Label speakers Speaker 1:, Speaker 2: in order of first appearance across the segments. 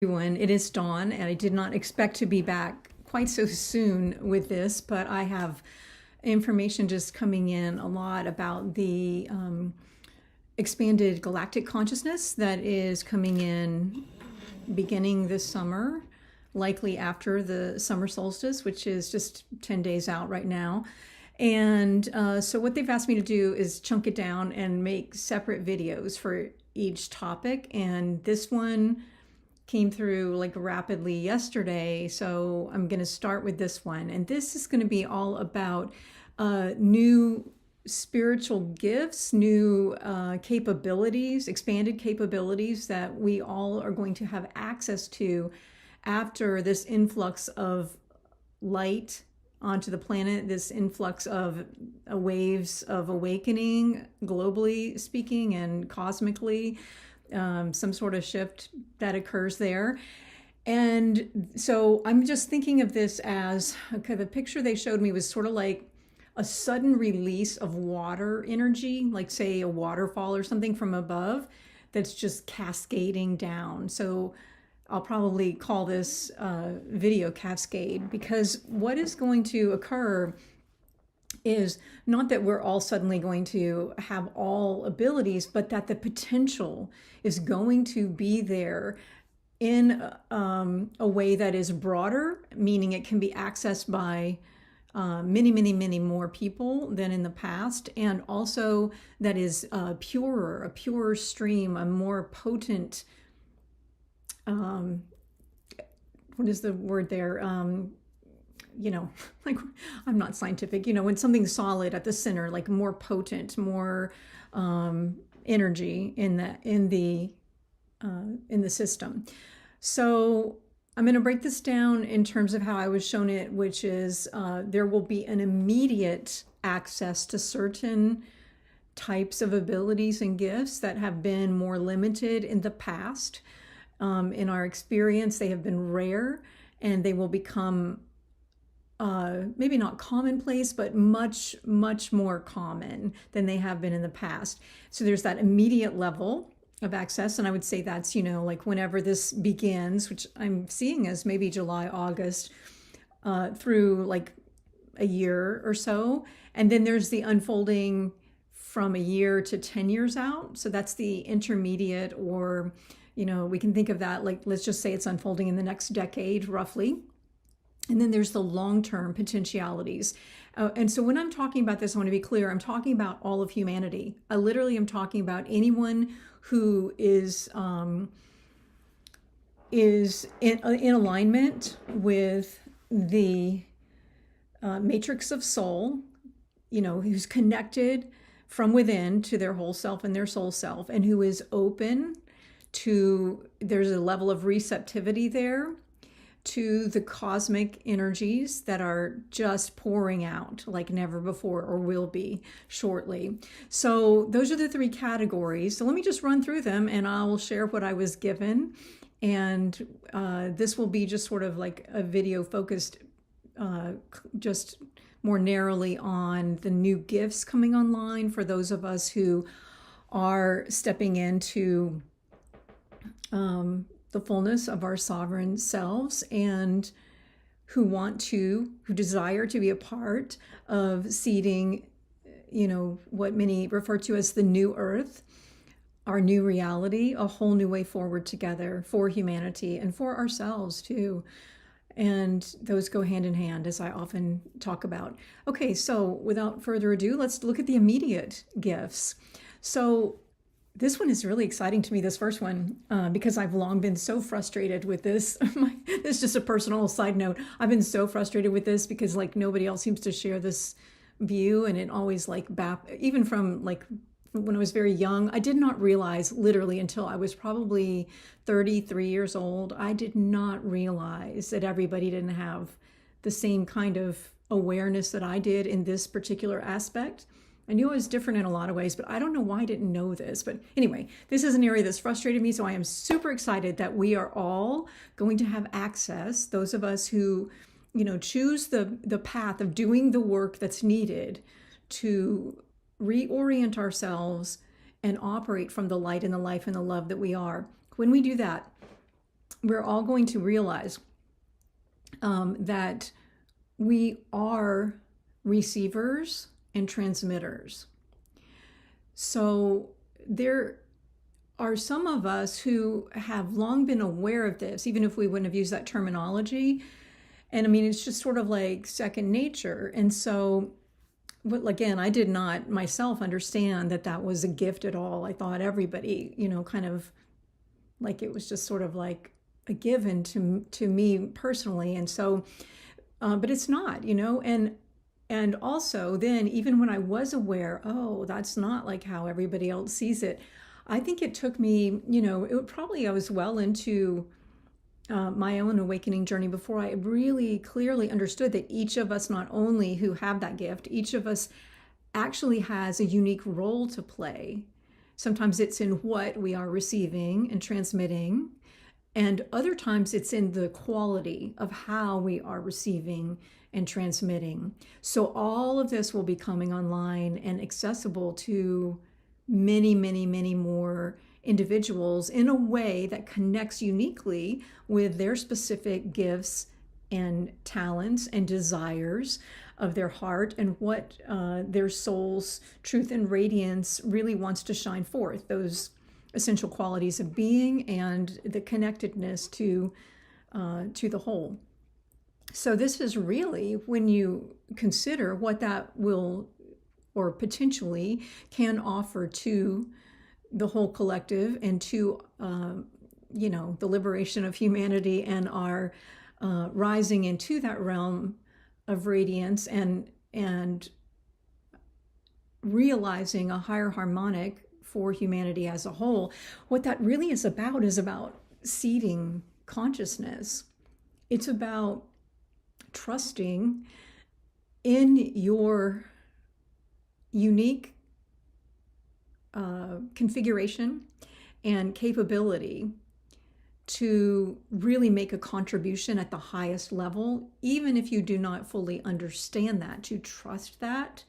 Speaker 1: Everyone, it is Dawn, and I did not expect to be back quite so soon with this, but I have information just coming in a lot about the expanded galactic consciousness that is coming in beginning this summer, likely after the summer solstice, which is just 10 days out right now. And so what they've asked me to do is chunk it down and make separate videos for each topic. And this one came through like rapidly yesterday, so I'm going to start with this one. And this is going to be all about new spiritual gifts, new capabilities, expanded capabilities that we all are going to have access to after this influx of light onto the planet, this influx of waves of awakening, globally speaking and cosmically. Some sort of shift that occurs there. And so I'm just thinking of this as, okay, the picture they showed me was sort of like a sudden release of water energy, like say a waterfall or something from above that's just cascading down. So I'll probably call this video cascade, because what is going to occur is not that we're all suddenly going to have all abilities, but that the potential is going to be there in a way that is broader, meaning it can be accessed by many more people than in the past, and also that is purer, a purer stream, a more potent, what is the word there? Like, I'm not scientific, when something's solid at the center, like more potent, more energy in the system. So I'm going to break this down in terms of how I was shown it, which is there will be an immediate access to certain types of abilities and gifts that have been more limited in the past. In our experience, they have been rare, and they will become maybe not commonplace, but much more common than they have been in the past. So there's that immediate level of access, and I would say that's, like whenever this begins, which I'm seeing as maybe July, August, through like a year or so. And then there's the unfolding from a year to 10 years out. So that's the intermediate, or, we can think of that like, let's just say it's unfolding in the next decade, roughly. And then there's the long-term potentialities. And so when I'm talking about this, I want to be clear, I'm talking about all of humanity. I literally am talking about anyone who is in alignment with the matrix of soul, who's connected from within to their whole self and their soul self, and who is open to, there's a level of receptivity there to the cosmic energies that are just pouring out like never before, or will be shortly. So those are the three categories. So let me just run through them, and I'll share what I was given. And this will be just sort of like a video focused just more narrowly on the new gifts coming online for those of us who are stepping into the fullness of our sovereign selves, and who desire to be a part of seeding, what many refer to as the new earth, our new reality, a whole new way forward together for humanity and for ourselves too. And those go hand in hand, as I often talk about. Okay, so without further ado, let's look at the immediate gifts. So this one is really exciting to me, this first one, because I've long been so frustrated with this. This is just a personal side note. I've been so frustrated with this because like nobody else seems to share this view. And it always like, even from like when I was very young, I did not realize, literally until I was probably 33 years old, I did not realize that everybody didn't have the same kind of awareness that I did in this particular aspect. I knew it was different in a lot of ways, but I don't know why I didn't know this. But anyway, this is an area that's frustrated me. So I am super excited that we are all going to have access, those of us who, choose the path of doing the work that's needed to reorient ourselves and operate from the light and the life and the love that we are. When we do that, we're all going to realize that we are receivers and transmitters. So there are some of us who have long been aware of this, even if we wouldn't have used that terminology. And I mean, it's just sort of like second nature. And so, but again, I did not myself understand that that was a gift at all. I thought everybody, kind of like it was just sort of like a given to me personally. And so, but it's not, and also then even when I was aware, oh, that's not like how everybody else sees it. I think it took me, I was well into my own awakening journey before I really clearly understood that each of us, not only who have that gift, each of us actually has a unique role to play. Sometimes it's in what we are receiving and transmitting, and other times it's in the quality of how we are receiving and transmitting. So all of this will be coming online and accessible to many, many, many more individuals in a way that connects uniquely with their specific gifts and talents and desires of their heart and what their soul's truth and radiance really wants to shine forth, those essential qualities of being and the connectedness to the whole. So this is really, when you consider what that will or potentially can offer to the whole collective and to the liberation of humanity and our rising into that realm of radiance and realizing a higher harmonic for humanity as a whole. What that really is about seeding consciousness. It's about trusting in your unique configuration and capability to really make a contribution at the highest level, even if you do not fully understand that, to trust that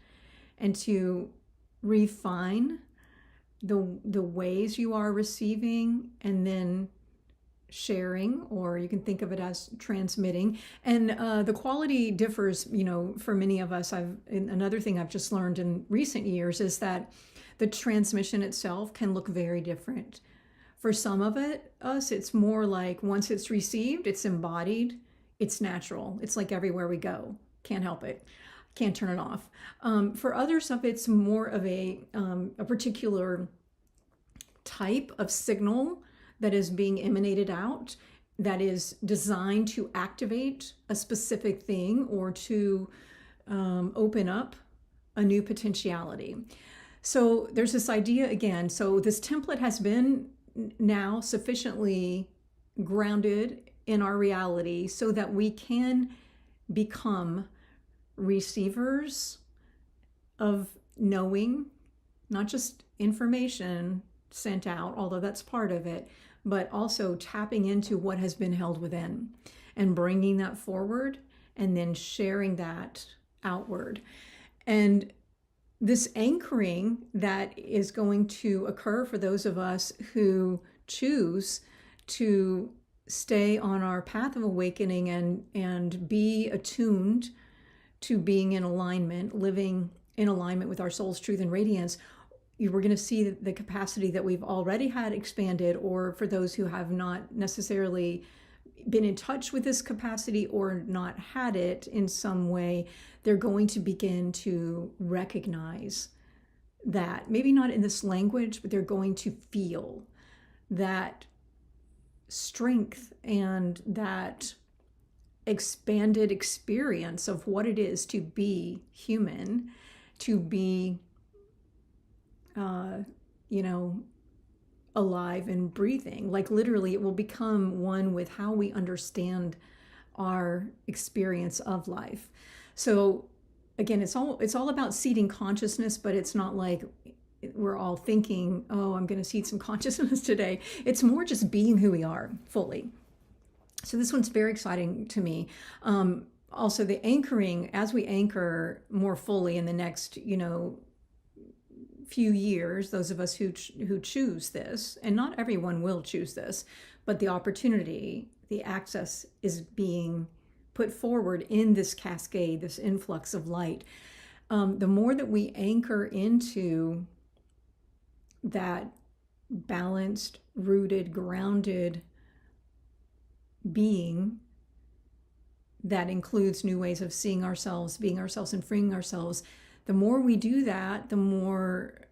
Speaker 1: and to refine the ways you are receiving and then sharing, or you can think of it as transmitting. And the quality differs, for many of us. Another thing I've just learned in recent years is that the transmission itself can look very different. For some of us, it's more like once it's received, it's embodied, it's natural. It's like everywhere we go. Can't help it. Can't turn it off. For others of it's more of a particular type of signal that is being emanated out that is designed to activate a specific thing or to open up a new potentiality. So there's this idea again. So this template has been now sufficiently grounded in our reality so that we can become receivers of knowing, not just information sent out, although that's part of it, but also tapping into what has been held within and bringing that forward and then sharing that outward. And this anchoring that is going to occur for those of us who choose to stay on our path of awakening and be attuned to being in alignment, living in alignment with our soul's truth and radiance, we're going to see the capacity that we've already had expanded, or for those who have not necessarily been in touch with this capacity or not had it in some way, they're going to begin to recognize that, maybe not in this language, but they're going to feel that strength and that expanded experience of what it is to be human, to be alive and breathing. Like literally, it will become one with how we understand our experience of life. So again, it's all about seeding consciousness, but it's not like we're all thinking, oh, I'm going to seed some consciousness today. It's more just being who we are fully. So this one's very exciting to me. Also, the anchoring, as we anchor more fully in the next, few years, those of us who choose this, and not everyone will choose this, but the opportunity, the access is being put forward in this cascade, this influx of light. The more that we anchor into that balanced, rooted, grounded being that includes new ways of seeing ourselves, being ourselves, and freeing ourselves, the more we do that, the more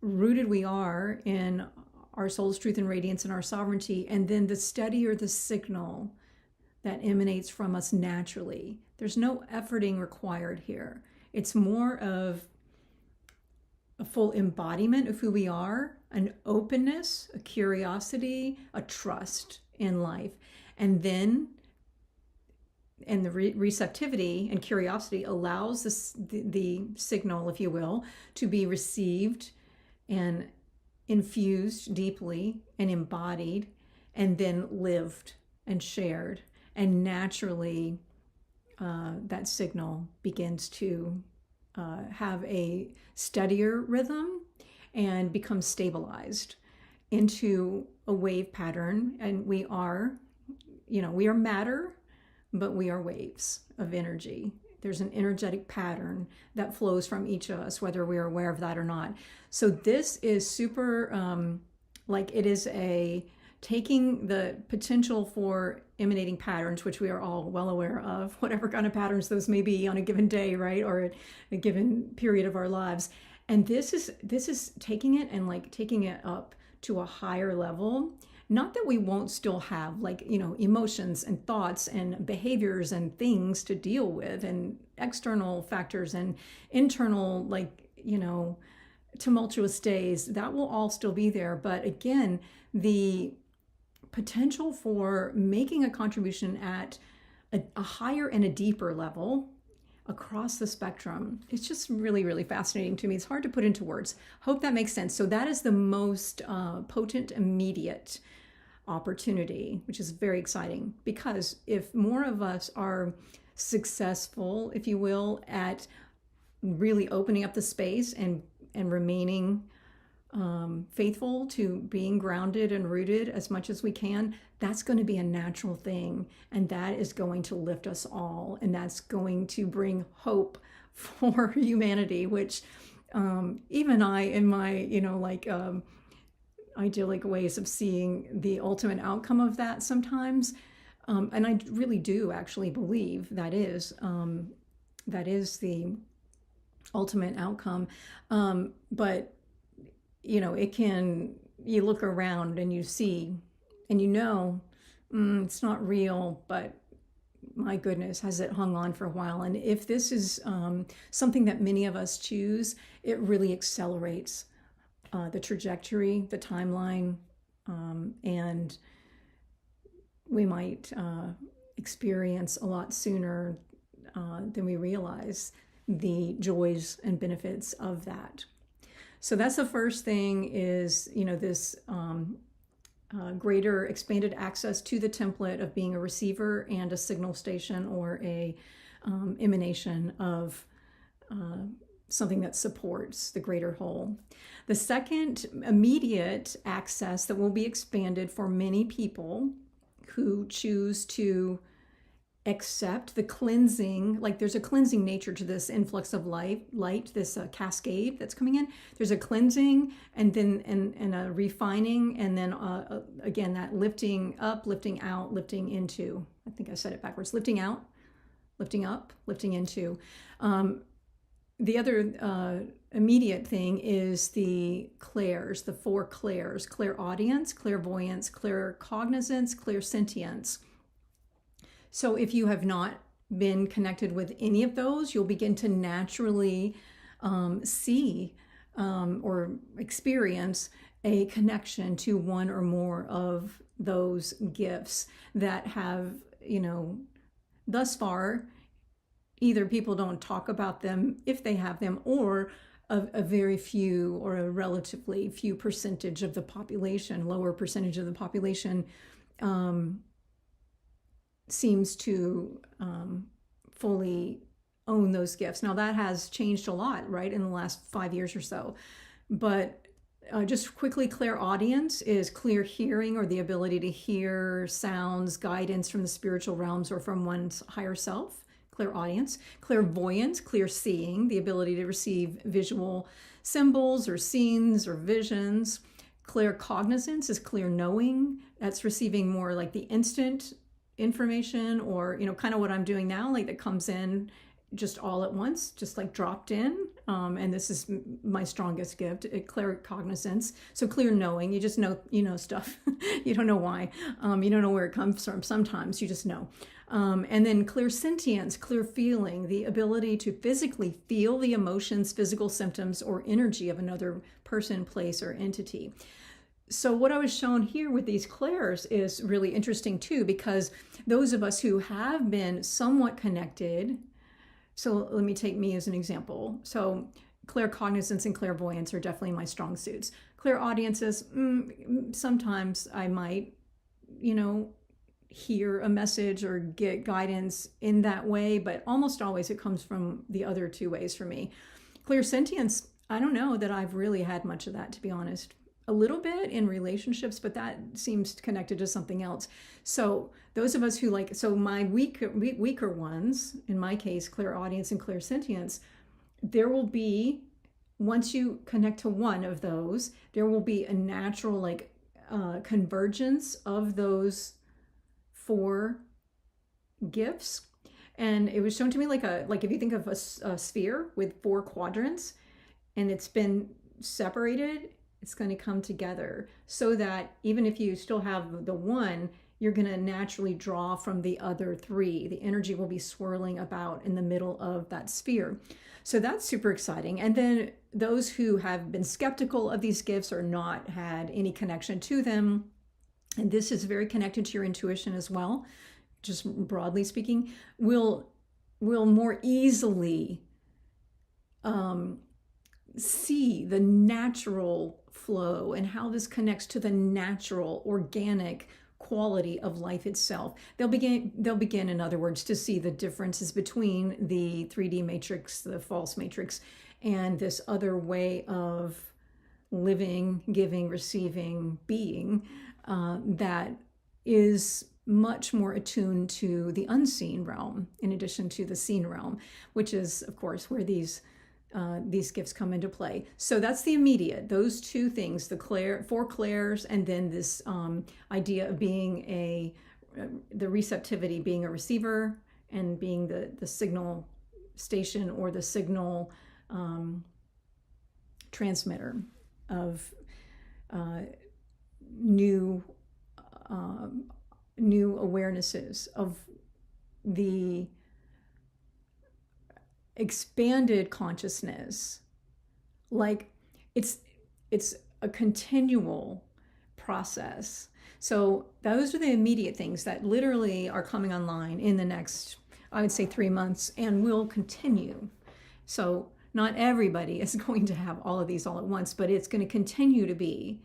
Speaker 1: rooted we are in our soul's truth and radiance and our sovereignty, and then the steadier the signal that emanates from us naturally. There's no efforting required here. It's more of a full embodiment of who we are, an openness, a curiosity, a trust in life. And then, and the receptivity and curiosity allows the signal, if you will, to be received and infused deeply and embodied, and then lived and shared. And naturally, that signal begins to have a steadier rhythm and become stabilized into a wave pattern. And we are matter, but we are waves of energy. There's an energetic pattern that flows from each of us, whether we are aware of that or not. So this is super, it is taking the potential for emanating patterns, which we are all well aware of, whatever kind of patterns those may be on a given day, right? Or a given period of our lives. And this is taking it and taking it up to a higher level. Not that we won't still have emotions and thoughts and behaviors and things to deal with, and external factors and internal, tumultuous days, that will all still be there. But again, the potential for making a contribution at a higher and a deeper level across the spectrum, it's just really, really fascinating to me. It's hard to put into words. Hope that makes sense. So that is the most potent, immediate opportunity, which is very exciting, because if more of us are successful, if you will, at really opening up the space and remaining faithful to being grounded and rooted as much as we can, that's going to be a natural thing, and that is going to lift us all, and that's going to bring hope for humanity, which even I, in my idyllic ways of seeing the ultimate outcome of that sometimes, and I really do actually believe that is the ultimate outcome, but you look around and you see, and it's not real, but my goodness, has it hung on for a while. And if this is something that many of us choose, it really accelerates the trajectory, the timeline, and we might experience a lot sooner than we realize the joys and benefits of that. So that's the first thing, is this greater expanded access to the template of being a receiver and a signal station, or a emanation of something that supports the greater whole. The second immediate access that will be expanded for many people who choose to accept the cleansing, there's a cleansing nature to this influx of light, this cascade that's coming in. There's a cleansing, and then and a refining, and then again that lifting up, lifting out, lifting into. I think I said it backwards. Lifting out, lifting up, lifting into. The other immediate thing is the clairs, the four clairs: clairaudience, clairvoyance, claircognizance, clairsentience. So if you have not been connected with any of those, you'll begin to naturally see or experience a connection to one or more of those gifts that have, thus far, either people don't talk about them if they have them, or a very few, or a relatively few percentage of the population, lower percentage of the population, seems to fully own those gifts. Now that has changed a lot, right, in the last 5 years or so. But just quickly, clairaudience is clear hearing, or the ability to hear sounds, guidance from the spiritual realms or from one's higher self. Clairaudience. Clairvoyance, clear seeing, the ability to receive visual symbols or scenes or visions. Claircognizance is clear knowing. That's receiving more like the instant information, or kind of what I'm doing now, like that comes in just all at once, just like dropped in. And this is my strongest gift, claircognizance. So clear knowing, you just know, stuff. You don't know why. You don't know where it comes from. Sometimes you just know. And then clear sentience, clear feeling, the ability to physically feel the emotions, physical symptoms, or energy of another person, place, or entity. So what I was shown here with these clairs is really interesting too, because those of us who have been somewhat connected, so let me take me as an example. So claircognizance and clairvoyance are definitely my strong suits. Clairaudiences, sometimes I might, hear a message or get guidance in that way, but almost always it comes from the other two ways for me. Clairsentience, I don't know that I've really had much of that, to be honest. A little bit in relationships, but that seems connected to something else. So those of us who so my weaker ones, in my case, clairaudience and clairsentience, there will be, once you connect to one of those, there will be a natural convergence of those 4 gifts. And it was shown to me like if you think of a sphere with 4 quadrants and it's been separated, it's going to come together, so that even if you still have the one, you're going to naturally draw from the other 3. The energy will be swirling about in the middle of that sphere. So that's super exciting. And then those who have been skeptical of these gifts or not had any connection to them, and this is very connected to your intuition as well, just broadly speaking, will more easily see the natural flow and how this connects to the natural, organic quality of life itself. They'll begin, in other words, to see the differences between the 3D matrix, the false matrix, and this other way of living, giving, receiving, being, that is much more attuned to the unseen realm in addition to the seen realm, which is, of course, where these gifts come into play. So that's the immediate, those 2 things, the 4 clairs, and then this idea of being the receptivity, being a receiver, and being the signal station or the signal transmitter of new awarenesses of the expanded consciousness. Like it's a continual process. So those are the immediate things that literally are coming online in the next, I would say, 3 months, and will continue. So not everybody is going to have all of these all at once, but it's going to continue to be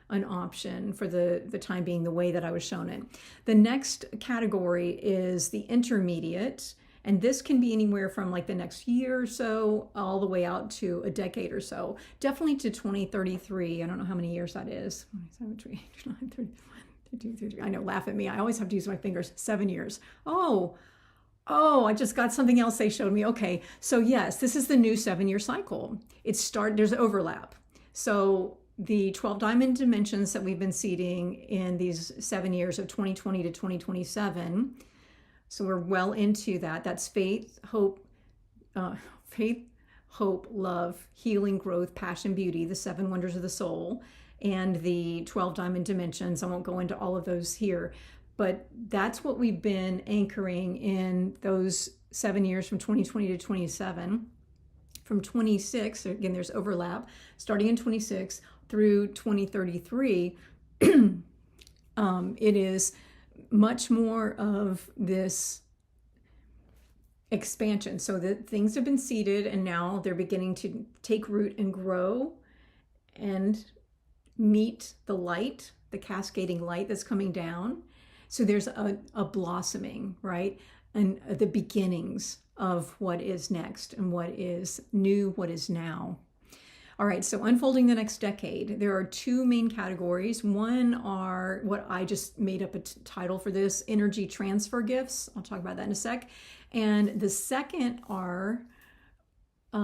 Speaker 1: an option for the time being, the way that I was shown it. The next category is the intermediate, and this can be anywhere from like the next year or so all the way out to a decade or so, definitely to 2033. I don't know how many years that is. 32, I know, laugh at me. I always have to use my fingers. 7 years. Oh, I just got something else they showed me. Okay, so yes, this is the new 7-year cycle. There's overlap. So the 12 diamond dimensions that we've been seeding in these 7 years of 2020 to 2027. So we're well into that. That's faith, hope, love, healing, growth, passion, beauty, the 7 wonders of the soul, and the 12 diamond dimensions. I won't go into all of those here, but that's what we've been anchoring in those 7 years from 2020 to 27. From 26, again, there's overlap, starting in 26 through 2033, it is much more of this expansion. So that things have been seeded and now they're beginning to take root and grow and meet the light, the cascading light that's coming down. So there's a blossoming, right? And the beginnings of what is next and what is new, what is now. All right, so unfolding the next decade. There are two main categories. One are what I just made up a title for this, energy transfer gifts. I'll talk about that in a sec. And the second are, wait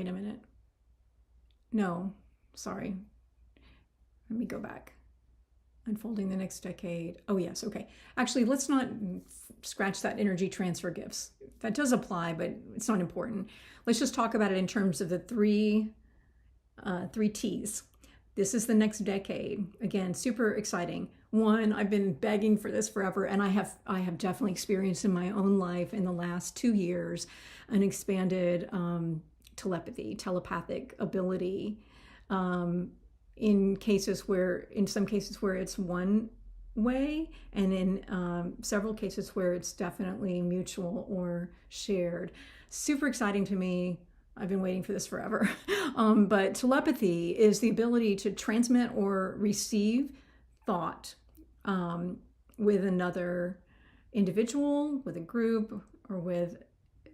Speaker 1: a minute. No, sorry. Let me go back. Unfolding the next decade. Oh, yes. Okay. Actually, let's not scratch that energy transfer gifts. That does apply, but it's not important. Let's just talk about it in terms of the three T's. This is the next decade. Again, super exciting. One, I've been begging for this forever, and I have definitely experienced in my own life in the last 2 years an expanded telepathic ability. In some cases where it's one way, and in several cases where it's definitely mutual or shared. Super exciting to me. I've been waiting for this forever. But telepathy is the ability to transmit or receive thought with another individual, with a group, or with,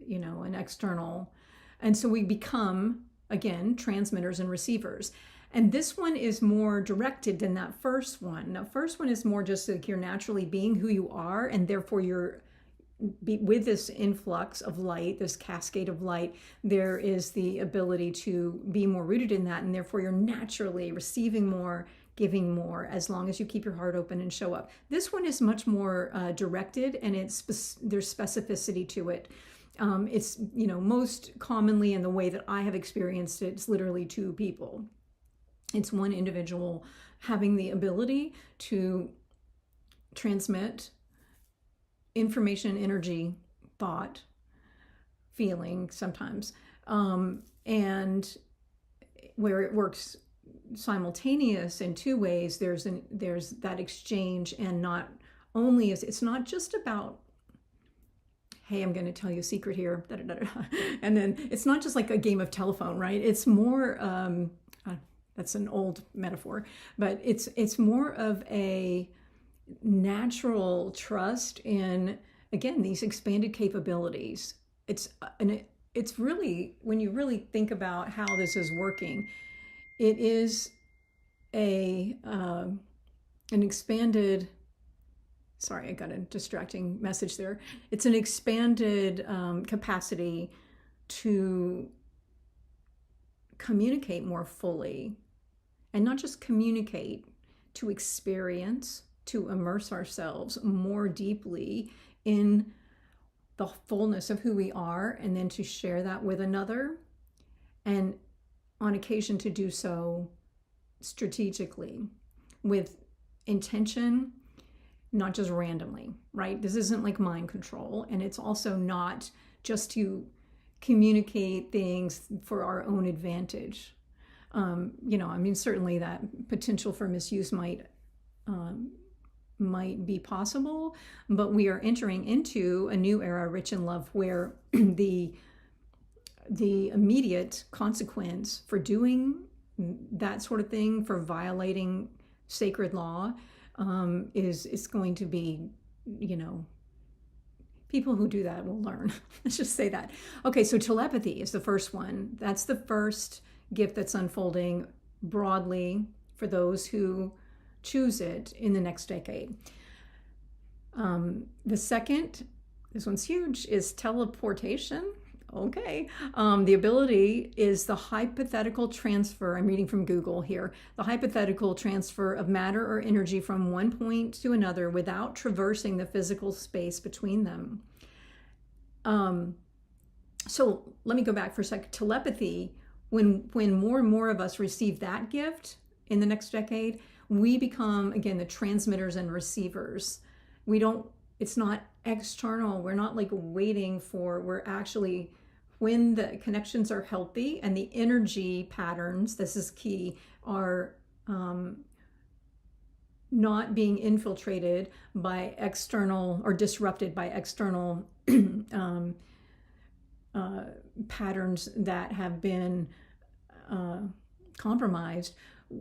Speaker 1: an external. And so we become, again, transmitters and receivers. And this one is more directed than that first one. Now, first one is more just like you're naturally being who you are, and therefore with this influx of light, this cascade of light, there is the ability to be more rooted in that, and therefore you're naturally receiving more, giving more, as long as you keep your heart open and show up. This one is much more directed, and there's specificity to it. It's, most commonly in the way that I have experienced it, it's literally two people. It's one individual having the ability to transmit information, energy, thought, feeling sometimes, and where it works simultaneous in two ways. There's that exchange, and not only it's not just about, hey, I'm going to tell you a secret here, da, da, da, da. And then it's not just like a game of telephone, right? It's more. That's an old metaphor, but it's more of a natural trust in, again, these expanded capabilities. It's really, when you really think about how this is working, it is an expanded. Sorry, I got a distracting message there. It's an expanded capacity to communicate more fully. And not just communicate, to experience, to immerse ourselves more deeply in the fullness of who we are, and then to share that with another, and on occasion to do so strategically, with intention, not just randomly, right? This isn't like mind control, and it's also not just to communicate things for our own advantage. Certainly that potential for misuse might be possible, but we are entering into a new era rich in love, where the immediate consequence for doing that sort of thing, for violating sacred law, is going to be, people who do that will learn. Let's just say that. Okay, so telepathy is the first one. That's the first gift that's unfolding broadly for those who choose it in the next decade. The second, this one's huge, is teleportation. Okay. The ability is the hypothetical transfer. I'm reading from Google here. The hypothetical transfer of matter or energy from one point to another without traversing the physical space between them. So let me go back for a sec. Telepathy, when more and more of us receive that gift in the next decade, we become, again, the transmitters and receivers. It's not external. We're not like waiting for, we're actually, when the connections are healthy and the energy patterns, this is key, are not being infiltrated by external or disrupted by external patterns that have been compromised.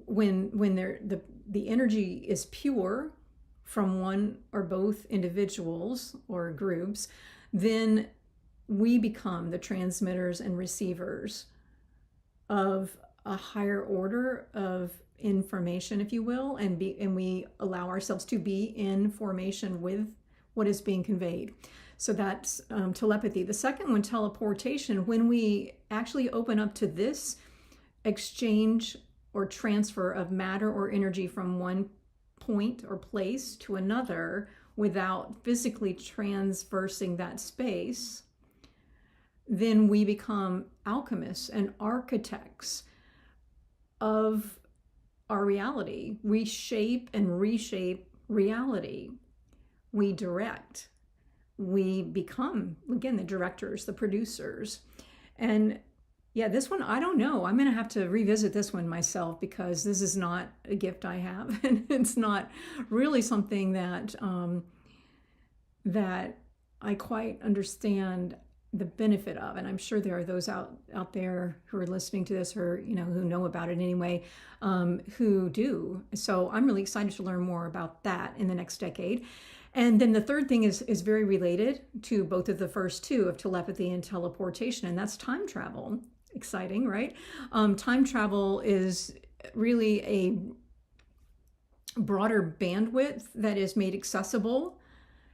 Speaker 1: When the energy is pure from one or both individuals or groups, then we become the transmitters and receivers of a higher order of information, if you will, and we allow ourselves to be in formation with what is being conveyed. So that's telepathy. The second one, teleportation, when we actually open up to this exchange or transfer of matter or energy from one point or place to another without physically transversing that space, then we become alchemists and architects of our reality. We shape and reshape reality. We direct. We become, again, the directors, the producers. And yeah, this one, I don't know. I'm going to have to revisit this one myself, because this is not a gift I have. And it's not really something that that I quite understand the benefit of. And I'm sure there are those out there who are listening to this, or who know about it anyway, who do. So I'm really excited to learn more about that in the next decade. And then the third thing is very related to both of the first two, of telepathy and teleportation, and that's time travel. Exciting, right? Time travel is really a broader bandwidth that is made accessible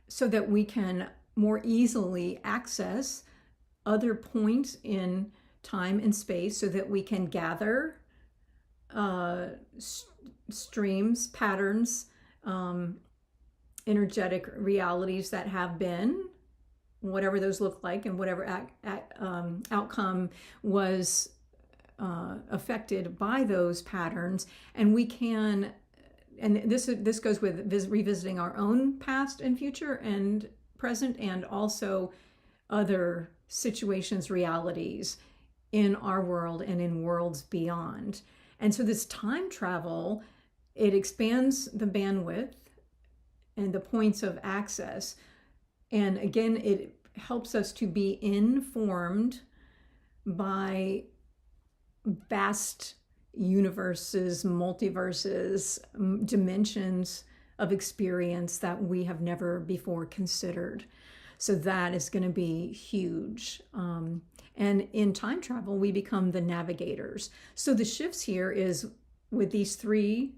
Speaker 1: so that we can more easily access other points in time and space, so that we can gather streams, patterns, energetic realities that have been, whatever those look like, and whatever outcome was affected by those patterns. And we can, and this goes with revisiting our own past and future and present, and also other situations, realities in our world and in worlds beyond. And so this time travel, it expands the bandwidth and the points of access. And again, it helps us to be informed by vast universes, multiverses, dimensions of experience that we have never before considered. So that is going to be huge. And in time travel, we become the navigators. So the shifts here is with these three,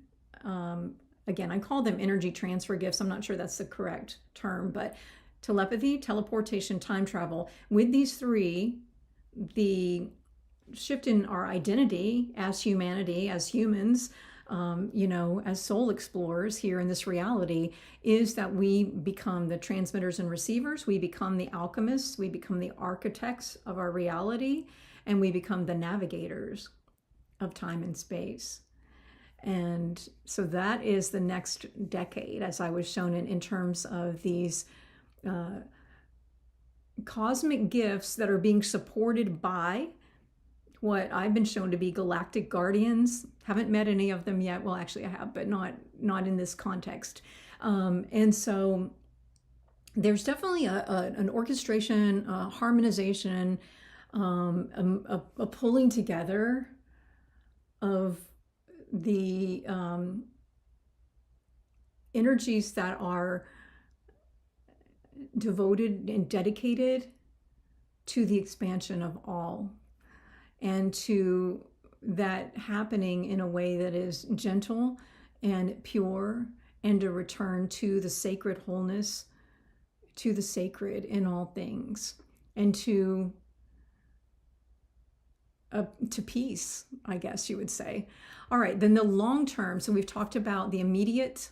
Speaker 1: again, I call them energy transfer gifts. I'm not sure that's the correct term, but telepathy, teleportation, time travel. With these three, the shift in our identity as humanity, as humans, as soul explorers here in this reality, is that we become the transmitters and receivers. We become the alchemists. We become the architects of our reality, and we become the navigators of time and space. And so that is the next decade, as I was shown in terms of these cosmic gifts that are being supported by what I've been shown to be galactic guardians. Haven't met any of them yet. Well, actually I have, but not in this context. And so there's definitely an orchestration, a harmonization, a pulling together of the energies that are devoted and dedicated to the expansion of all, and to that happening in a way that is gentle and pure, and a return to the sacred wholeness, to the sacred in all things, and to peace, I guess you would say. All right, then the long term. So we've talked about the immediate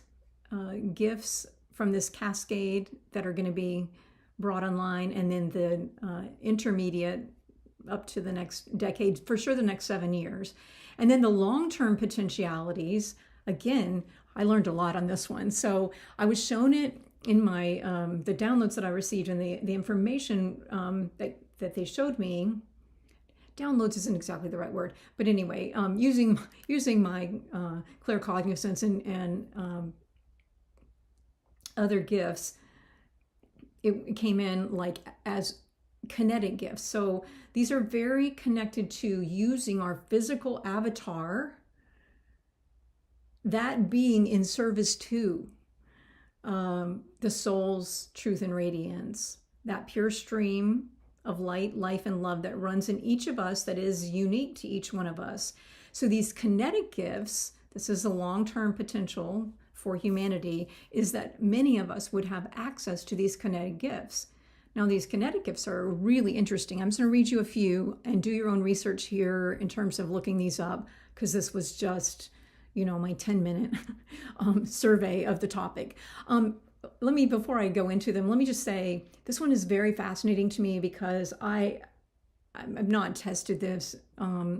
Speaker 1: gifts from this cascade that are going to be brought online, and then the intermediate up to the next decade, for sure the next 7 years. And then the long-term potentialities, again, I learned a lot on this one. So I was shown it in my the downloads that I received, and the information that they showed me. Downloads isn't exactly the right word, but anyway, using my claircognizance and other gifts, it came in like as kinetic gifts. So these are very connected to using our physical avatar, that being in service to the soul's truth and radiance, that pure stream of light, life, and love that runs in each of us that is unique to each one of us. So these kinetic gifts, this is the long-term potential for humanity, is that many of us would have access to these kinetic gifts. Now, these kinetic gifts are really interesting. I'm just going to read you a few and do your own research here in terms of looking these up, because this was just, my 10-minute survey of the topic. Before I go into them, let me just say this one is very fascinating to me because I've not tested this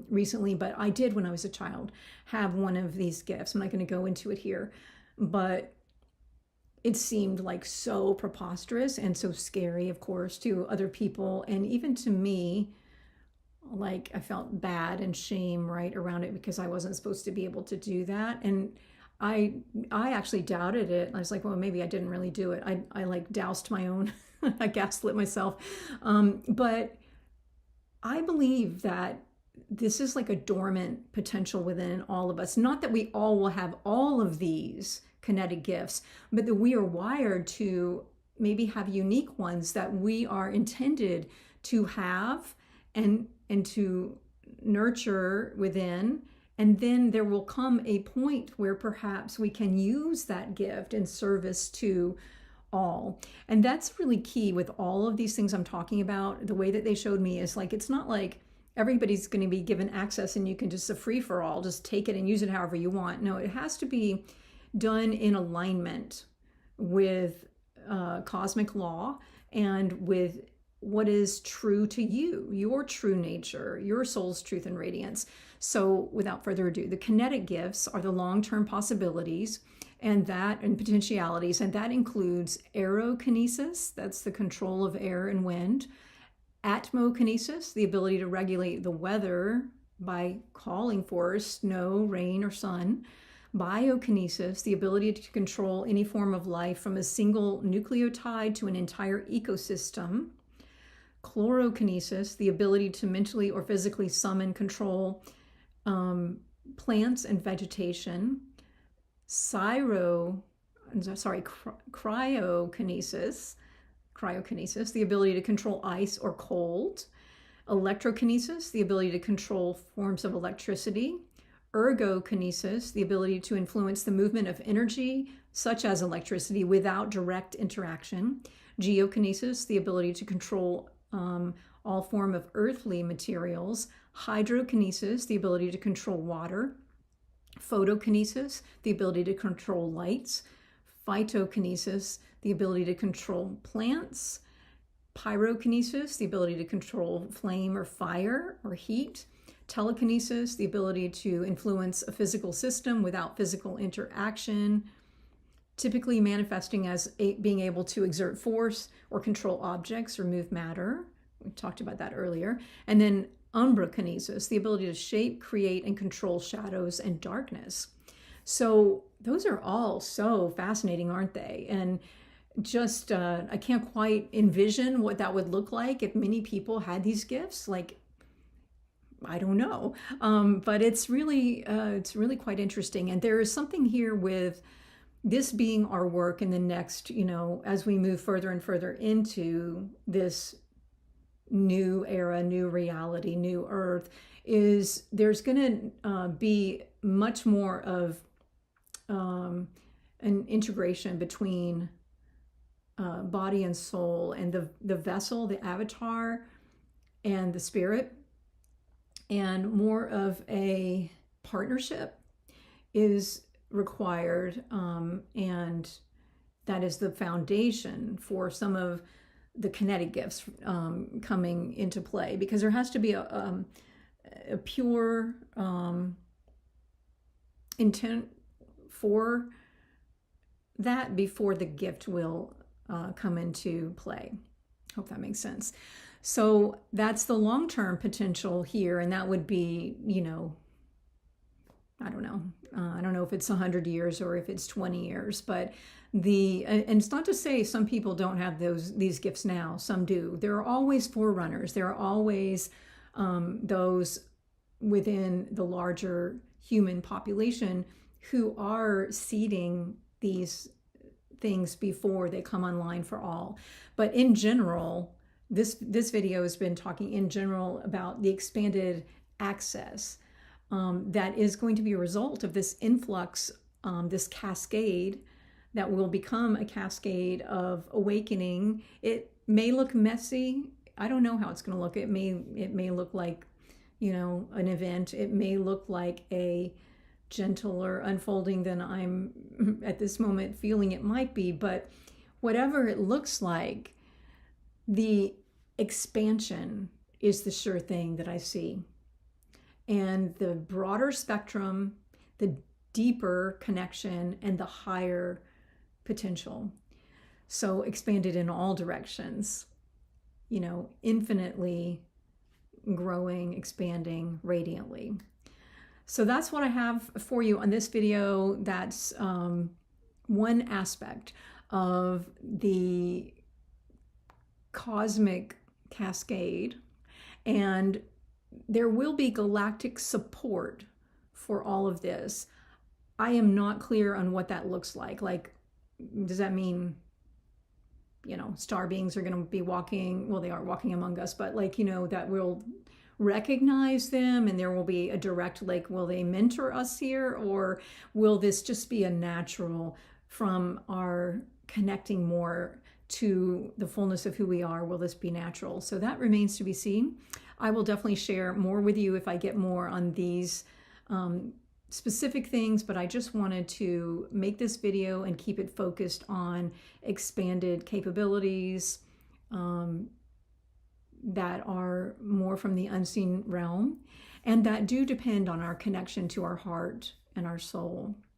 Speaker 1: recently, but I did when I was a child have one of these gifts. I'm not going to go into it here, but it seemed like so preposterous and so scary, of course, to other people. And even to me, like I felt bad and shame right around it because I wasn't supposed to be able to do that. And I actually doubted it. I was like, well, maybe I didn't really do it. I like doused my own, I gaslit myself. But I believe that this is like a dormant potential within all of us. Not that we all will have all of these kinetic gifts, but that we are wired to maybe have unique ones that we are intended to have and to nurture within. And then there will come a point where perhaps we can use that gift in service to all. And that's really key with all of these things I'm talking about. The way that they showed me is like, it's not like everybody's going to be given access and you can just a free for all, just take it and use it however you want. No, it has to be done in alignment with cosmic law and with what is true to you, your true nature, your soul's truth and radiance. So without further ado, the kinetic gifts are the long-term possibilities and potentialities, and that includes aerokinesis, that's the control of air and wind, atmokinesis, the ability to regulate the weather by calling for snow, rain, or sun, biokinesis, the ability to control any form of life from a single nucleotide to an entire ecosystem, chlorokinesis, the ability to mentally or physically summon, control plants and vegetation, cryokinesis, the ability to control ice or cold, electrokinesis, the ability to control forms of electricity, ergokinesis, the ability to influence the movement of energy, such as electricity, without direct interaction, geokinesis, the ability to control all form of earthly materials, hydrokinesis, the ability to control water, photokinesis, the ability to control lights, phytokinesis, the ability to control plants, pyrokinesis, the ability to control flame or fire or heat, telekinesis, the ability to influence a physical system without physical interaction, typically manifesting as being able to exert force or control objects or move matter. We talked about that earlier. And then umbrakinesis, the ability to shape, create, and control shadows and darkness. So those are all so fascinating, aren't they? And just, I can't quite envision what that would look like if many people had these gifts. Like, I don't know. But it's really quite interesting. And there is something here with this being our work in the next, as we move further and further into this new era, new reality, new earth, is there's going to be much more of an integration between body and soul, and the vessel, the avatar, and the spirit, and more of a partnership is required, and that is the foundation for some of the kinetic gifts coming into play, because there has to be a pure intent for that before the gift will come into play. Hope that makes sense. So that's the long-term potential here, and that would be, I don't know. I don't know if it's 100 years or if it's 20 years, but and it's not to say some people don't have these gifts now. Some do. There are always forerunners. There are always those within the larger human population who are seeding these things before they come online for all. But in general, this video has been talking in general about the expanded access that is going to be a result of this influx, this cascade that will become a cascade of awakening. It may look messy. I don't know how it's going to look. It may look like, you know, an event. It may look like a gentler unfolding than I'm at this moment feeling it might be. But whatever it looks like, the expansion is the sure thing that I see. And the broader spectrum, the deeper connection, and the higher potential. So expanded in all directions, you know, infinitely growing, expanding radiantly. So that's what I have for you on this video. That's one aspect of the cosmic cascade, and there will be galactic support for all of this. I am not clear on what that looks like. Like, does that mean, you know, star beings are going to be walking, well, they are walking among us, but like, you know, that we'll recognize them and there will be a direct, like, will they mentor us here, or will this just be a natural from our connecting more to the fullness of who we are? Will this be natural? So that remains to be seen. I will definitely share more with you if I get more on these specific things, but I just wanted to make this video and keep it focused on expanded capabilities that are more from the unseen realm and that do depend on our connection to our heart and our soul.